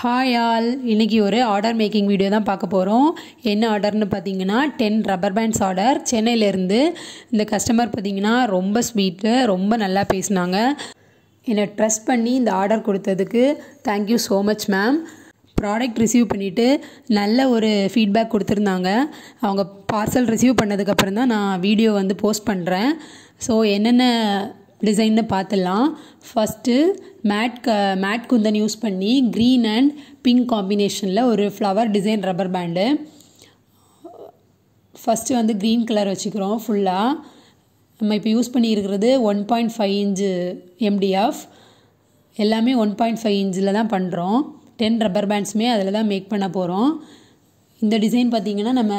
Hi all, இன்றைக்கி ஒரு order making video தான் பார்க்க போகிறோம். என்ன ஆர்டர்னு பார்த்தீங்கன்னா 10 ரப்பர் பேண்ட்ஸ் ஆர்டர். சென்னையிலேருந்து இந்த கஸ்டமர் பார்த்தீங்கன்னா ரொம்ப ஸ்வீட்டு, ரொம்ப நல்லா பேசினாங்க. என்னை ட்ரஸ்ட் பண்ணி இந்த ஆர்டர் கொடுத்ததுக்கு thank you so much ma'am. Product receive பண்ணிவிட்டு நல்ல ஒரு ஃபீட்பேக் கொடுத்துருந்தாங்க. அவங்க பார்சல் ரிசீவ் பண்ணதுக்கப்புறம் தான் நான் வீடியோ போஸ்ட் பண்ணுறேன். ஸோ என்னென்ன டிசைன்னு பார்த்துடலாம். ஃபஸ்ட்டு மேட் குந்தன் யூஸ் பண்ணி க்ரீன் அண்ட் பிங்க் காம்பினேஷனில் ஒரு flower design rubber pant. First green colour வச்சுக்கிறோம். ஃபுல்லாக நம்ம இப்போ யூஸ் பண்ணியிருக்கிறது 1.5 இன்ச்சு MDF. எல்லாமே 1.5 இன்ச்சில் தான் பண்ணுறோம். 10 ரப்பர் பேண்ட்ஸுமே அதில் தான் மேக் பண்ண போகிறோம். இந்த டிசைன் பார்த்திங்கன்னா நம்ம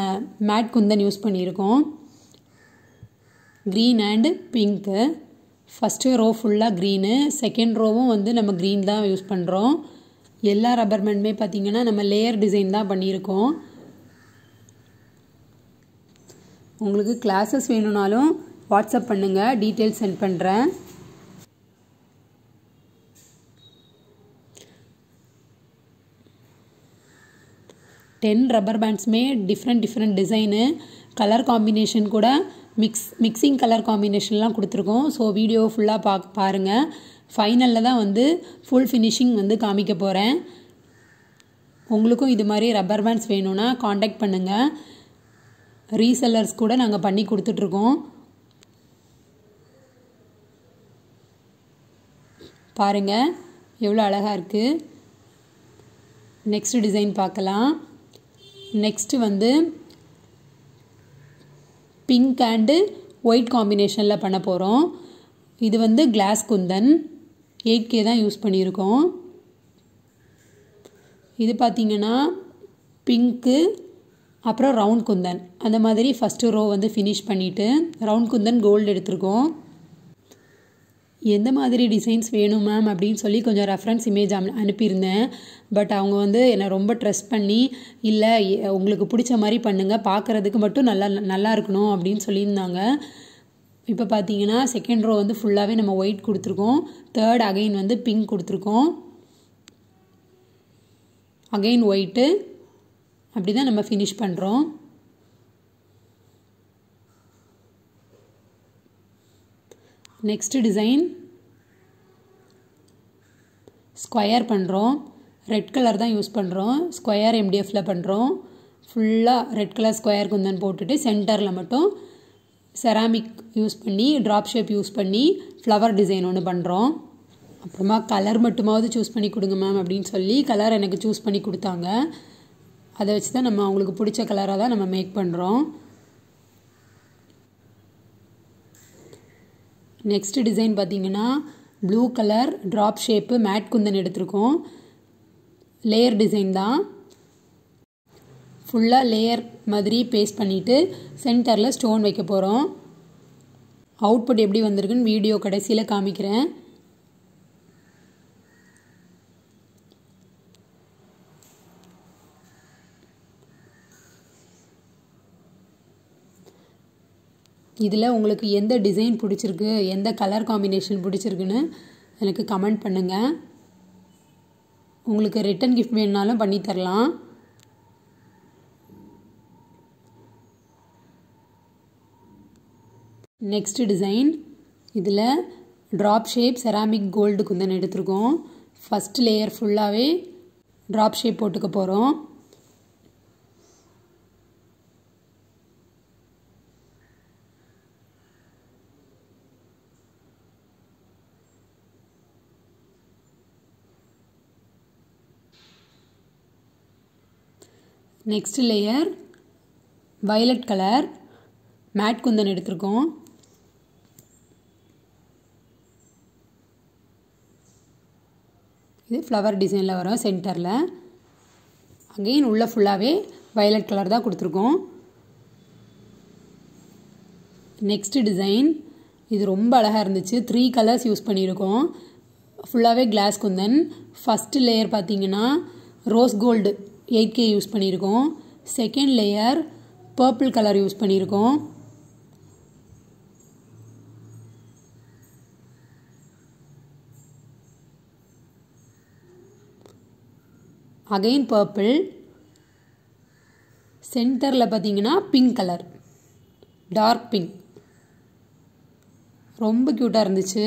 மேட் குந்தன் யூஸ் பண்ணியிருக்கோம். Green and pink. First row ஃபுல்லாக க்ரீனு, செகண்ட் ரோவும் நம்ம க்ரீன் தான் யூஸ் பண்ணுறோம். எல்லா ரப்பர் பேண்டுமே பார்த்திங்கன்னா நம்ம லேயர் டிசைன் தான் பண்ணியிருக்கோம். உங்களுக்கு கிளாஸஸ் வேணும்னாலும் வாட்ஸ்அப் பண்ணுங்கள், டீட்டெயில்ஸ் சென்ட் பண்ணுறேன். ரப்பர் பேண்ட்ஸுமே டிஃப்ரெண்ட் டிசைனு, கலர் காம்பினேஷன் கூட மிக்சிங் கலர் காம்பினேஷன்லாம் கொடுத்துருக்கோம். ஸோ வீடியோ ஃபுல்லாக பாருங்கள். ஃபைனலில் தான் ஃபுல் ஃபினிஷிங் காமிக்க போகிறேன். உங்களுக்கும் இது மாதிரி ரப்பர் பேண்ட்ஸ் வேணும்னா காண்டாக்ட் பண்ணுங்கள். ரீசெல்லர்ஸ் கூட நாங்கள் பண்ணி கொடுத்துட்ருக்கோம். பாருங்கள் எவ்வளோ அழகாக இருக்குது. நெக்ஸ்ட் டிசைன் பார்க்கலாம். நெக்ஸ்ட்டு பிங்க் அண்டு ஒயிட் காம்பினேஷனில் பண்ண போகிறோம். இது கிளாஸ் குந்தன் 8K தான் யூஸ் பண்ணியிருக்கோம். இது பார்த்திங்கன்னா பிங்க்கு, அப்புறம் ரவுண்ட் குந்தன், அந்த மாதிரி ஃபஸ்ட்டு ரோ ஃபினிஷ் பண்ணிவிட்டு ரவுண்ட் குந்தன் கோல்டு எடுத்திருக்கோம். எந்த மாதிரி டிசைன்ஸ் வேணும் மேம் அப்படின்னு சொல்லி கொஞ்சம் ரெஃபரன்ஸ் இமேஜ் அனுப்பியிருந்தேன். பட் அவங்க என்னை ரொம்ப ட்ரஸ்ட் பண்ணி இல்லை உங்களுக்கு பிடிச்ச மாதிரி பண்ணுங்கள், பார்க்குறதுக்கு மட்டும் நல்லா இருக்கணும் அப்படின்னு சொல்லியிருந்தாங்க. இப்போ பார்த்தீங்கன்னா செகண்ட் ரோ ஃபுல்லாகவே நம்ம ஒயிட் கொடுத்துருக்கோம். தேர்ட் அகைன் பிங்க் கொடுத்துருக்கோம். Again white. அப்படி தான் நம்ம ஃபினிஷ் பண்ணுறோம். நெக்ஸ்ட் டிசைன் ஸ்கொயர் பண்ணுறோம். ரெட் கலர் தான் யூஸ் பண்ணுறோம். ஸ்கொயர் MDFல பண்ணுறோம். ஃபுல்லாக ரெட் கலர் ஸ்கொயர் குந்தன் போட்டுட்டு சென்டரில் மட்டும் செராமிக் யூஸ் பண்ணி ட்ராப் ஷேப் யூஸ் பண்ணி ஃப்ளவர் டிசைன் ஒன்று பண்ணுறோம். அப்புறமா கலர் மட்டுமாவது சூஸ் பண்ணி கொடுங்க மேம் அப்படின்னு சொல்லி கலர் எனக்கு சூஸ் பண்ணி கொடுத்தாங்க. அதை வச்சு தான் நம்ம அவங்களுக்கு பிடிச்ச கலராக தான் நம்ம மேக் பண்ணுறோம். நெக்ஸ்ட் டிசைன் பார்த்திங்கன்னா blue colour drop shape matte kundan எடுத்திருக்கோம். லேயர் டிசைன் தான். ஃபுல்லாக லேயர் மாதிரி பேஸ்ட் பண்ணிவிட்டு சென்டரில் ஸ்டோன் வைக்க போகிறோம். அவுட்புட் எப்படி வந்திருக்குன்னு வீடியோ கடைசியில் காமிக்கிறேன். இதில் உங்களுக்கு எந்த டிசைன் பிடிச்சிருக்கு, எந்த கலர் காம்பினேஷன் பிடிச்சிருக்குன்னு எனக்கு கமெண்ட் பண்ணுங்கள். உங்களுக்கு ரிட்டன் கிஃப்ட் வேணுனாலும் பண்ணித்தரலாம். நெக்ஸ்ட் டிசைன் இதில் drop shape ceramic gold kundan எடுத்திருக்கோம். ஃபஸ்ட் லேயர் ஃபுல்லாகவே ட்ராப் ஷேப் போட்டுக்க போகிறோம். Next layer violet colour matte kundan எடுத்திருக்கோம். இது ஃப்ளவர் டிசைனில் வரும் சென்டரில். அங்கேயும் உள்ள ஃபுல்லாகவே வயலட் கலர் தான் கொடுத்துருக்கோம். நெக்ஸ்ட் டிசைன் இது ரொம்ப அழகாக இருந்துச்சு. 3 கலர்ஸ் யூஸ் பண்ணியிருக்கோம். ஃபுல்லாகவே கிளாஸ் குந்தன். ஃபஸ்ட்டு லேயர் பார்த்திங்கன்னா ரோஸ் கோல்டு 8K யூஸ் பண்ணியிருக்கோம். Second layer purple colour use பண்ணியிருக்கோம். அகைன் பர்பிள், சென்டரில் பார்த்தீங்கன்னா பிங்க் கலர், டார்க் பிங்க், ரொம்ப க்யூட்டாக இருந்துச்சு.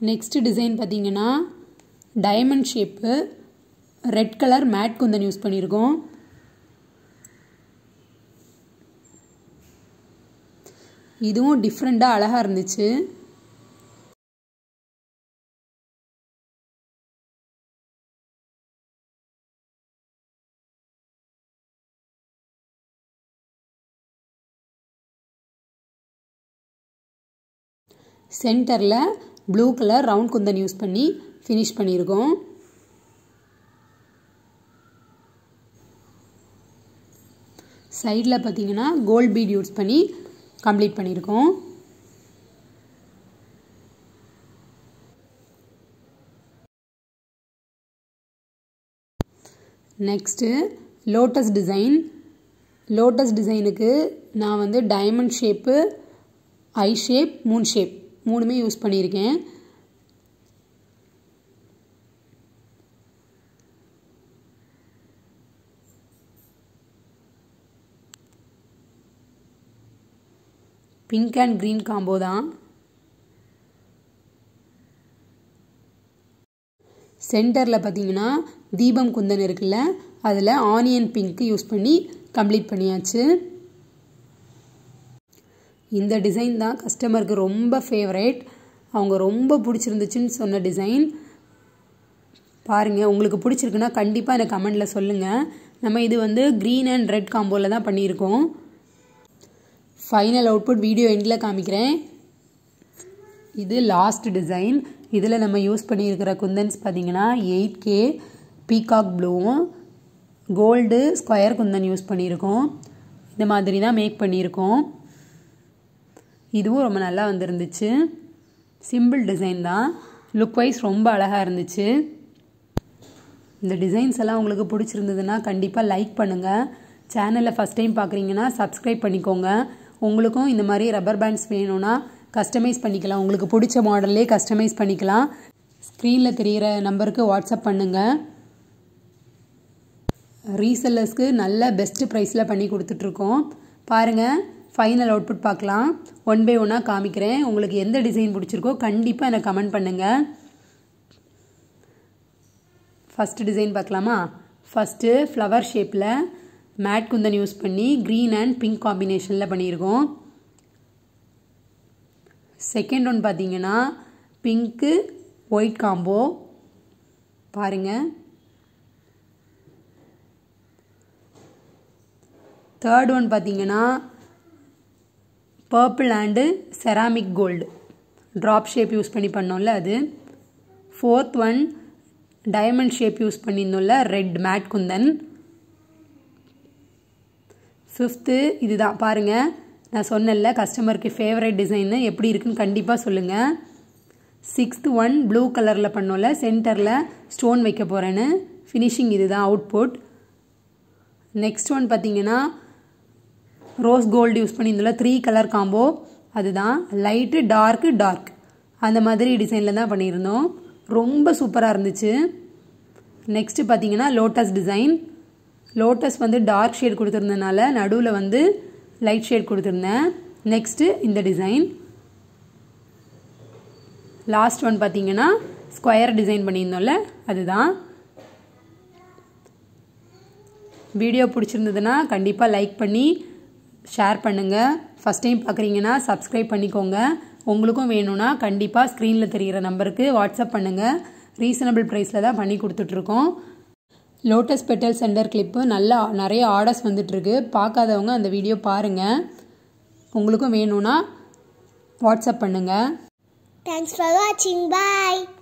நெக்ஸ்ட் டிசைன் பார்த்தீங்கன்னா diamond shape, red colour matte kundan use பண்ணியிருக்கோம். இதுவும் டிஃப்ரெண்ட்டாக அழகாக இருந்துச்சு. சென்டரில் blue colour round kundan use பண்ணி ஃபினிஷ் பண்ணியிருக்கோம். சைடில் பார்த்தீங்கன்னா கோல்ட் பீட் யூஸ் பண்ணி கம்ப்ளீட் பண்ணியிருக்கோம். Next lotus design. லோட்டஸ் டிசைனுக்கு நான் வந்து டைமண்ட் ஷேப்பு, ஐ ஷேப், மூன் ஷேப் மூணுமே யூஸ் பண்ணியிருக்கேன். பிங்க் அண்ட் க்ரீன் காம்போ தான். சென்டரில் பார்த்தீங்கன்னா தீபம் குந்தன் இருக்குல்ல, அதில் ஆனியன் பிங்க் யூஸ் பண்ணி கம்ப்ளீட் பண்ணியாச்சு. இந்த டிசைன் தான் கஸ்டமருக்கு ரொம்ப ஃபேவரேட், அவங்க ரொம்ப பிடிச்சிருந்துச்சுன்னு சொன்ன டிசைன். பாருங்கள், உங்களுக்கு பிடிச்சிருக்குன்னா கண்டிப்பாக எனக்கு கமெண்டில் சொல்லுங்கள். நம்ம இது வந்து க்ரீன் அண்ட் ரெட் காம்போவில் தான் பண்ணியிருக்கோம். ஃபைனல் அவுட்புட் வீடியோ எண்டில் காமிக்கிறேன். இது லாஸ்ட் டிசைன். இதில் நம்ம யூஸ் பண்ணியிருக்கிற குந்தன்ஸ் பார்த்தீங்கன்னா 8K பீகாக் ப்ளூவும் கோல்டு ஸ்கொயர் குந்தன் யூஸ் பண்ணியிருக்கோம். இந்த மாதிரி தான் மேக் பண்ணியிருக்கோம். இதுவும் ரொம்ப நல்லா வந்துருந்துச்சு. சிம்பிள் டிசைன் தான், லுக் வைஸ் ரொம்ப அழகாக இருந்துச்சு. இந்த டிசைன்ஸ் எல்லாம் உங்களுக்கு பிடிச்சிருந்ததுன்னா கண்டிப்பாக லைக் பண்ணுங்கள். சேனலில் ஃபஸ்ட் டைம் பார்க்குறீங்கன்னா சப்ஸ்கிரைப் பண்ணிக்கோங்க. உங்களுக்கும் இந்த மாதிரி ரப்பர் பேண்ட்ஸ் வேணும்னா கஸ்டமைஸ் பண்ணிக்கலாம், உங்களுக்கு பிடிச்ச மாடல்லே கஸ்டமைஸ் பண்ணிக்கலாம். ஸ்க்ரீனில் தெரிகிற நம்பருக்கு வாட்ஸ்அப் பண்ணுங்கள். ரீசெல்லர்ஸ்க்கு நல்ல பெஸ்ட்டு ப்ரைஸில் பண்ணி கொடுத்துட்ருக்கோம். பாருங்கள், ஃபைனல் அவுட்புட் பார்க்கலாம். ஒன் பை ஒன்னாக காமிக்கிறேன். உங்களுக்கு எந்த டிசைன் பிடிச்சிருக்கோ கண்டிப்பாக எனக்கு கமெண்ட் பண்ணுங்கள். ஃபஸ்ட்டு டிசைன் பார்க்கலாமா? ஃபஸ்ட்டு ஃப்ளவர் ஷேப்பில் மேட் குந்தன் யூஸ் பண்ணி க்ரீன் அண்ட் பிங்க் காம்பினேஷனில் பண்ணியிருக்கோம். செகண்ட் ஒன் பார்த்தீங்கன்னா பிங்க்கு ஒயிட் காம்போ. பாருங்கள். தேர்ட் ஒன் பார்த்தீங்கன்னா purple and ceramic gold drop shape use பண்ணி பண்ணோம்ல அது. Fourth one diamond shape use பண்ணியிருந்தோம்ல, ரெட் மேட் குந்தன். ஃபிஃப்த்து இதுதான். பாருங்கள், நான் சொன்னேன்ல கஸ்டமருக்கு ஃபேவரட் டிசைன்னு, எப்படி இருக்குன்னு கண்டிப்பாக சொல்லுங்கள். சிக்ஸ்த் ஒன் ப்ளூ கலரில் பண்ணோம்ல, சென்டரில் ஸ்டோன் வைக்க போகிறேன்னு. ஃபினிஷிங் இதுதான் அவுட்புட். நெக்ஸ்ட் ஒன் பார்த்தீங்கன்னா ரோஸ் கோல்டு யூஸ் பண்ணியிருந்தோம்ல, 3 கலர் காம்போ. அதுதான் லைட்டு டார்க்கு டார்க் அந்த மாதிரி டிசைனில் தான் பண்ணியிருந்தோம். ரொம்ப சூப்பராக இருந்துச்சு. நெக்ஸ்ட்டு பார்த்தீங்கன்னா லோட்டஸ் டிசைன். லோட்டஸ் வந்து டார்க் ஷேட் கொடுத்துருந்தனால நடுவில் வந்து லைட் ஷேட் கொடுத்துருந்தேன். நெக்ஸ்ட்டு இந்த டிசைன். லாஸ்ட் ஒன் பார்த்தீங்கன்னா ஸ்கொயர் டிசைன் பண்ணியிருந்தோம்ல, அதுதான். வீடியோ பிடிச்சிருந்ததுன்னா கண்டிப்பாக லைக் பண்ணி ஷேர் பண்ணுங்கள். ஃபஸ்ட் டைம் பார்க்குறீங்கன்னா சப்ஸ்கிரைப் பண்ணிக்கோங்க. உங்களுக்கும் வேணும்னா கண்டிப்பாக ஸ்க்ரீனில் தெரிகிற நம்பருக்கு வாட்ஸ்அப் பண்ணுங்கள். ரீசனபிள் ப்ரைஸில் தான் பண்ணி கொடுத்துட்ருக்கோம். லோட்டஸ் பெட்டல் சென்டர் கிளிப்பு நிறைய ஆர்டர்ஸ் வந்துட்டுருக்கு. பார்க்காதவங்க அந்த வீடியோ பாருங்கள். உங்களுக்கும் வேணும்னா வாட்ஸ்அப் பண்ணுங்கள். Thanks for watching. Bye.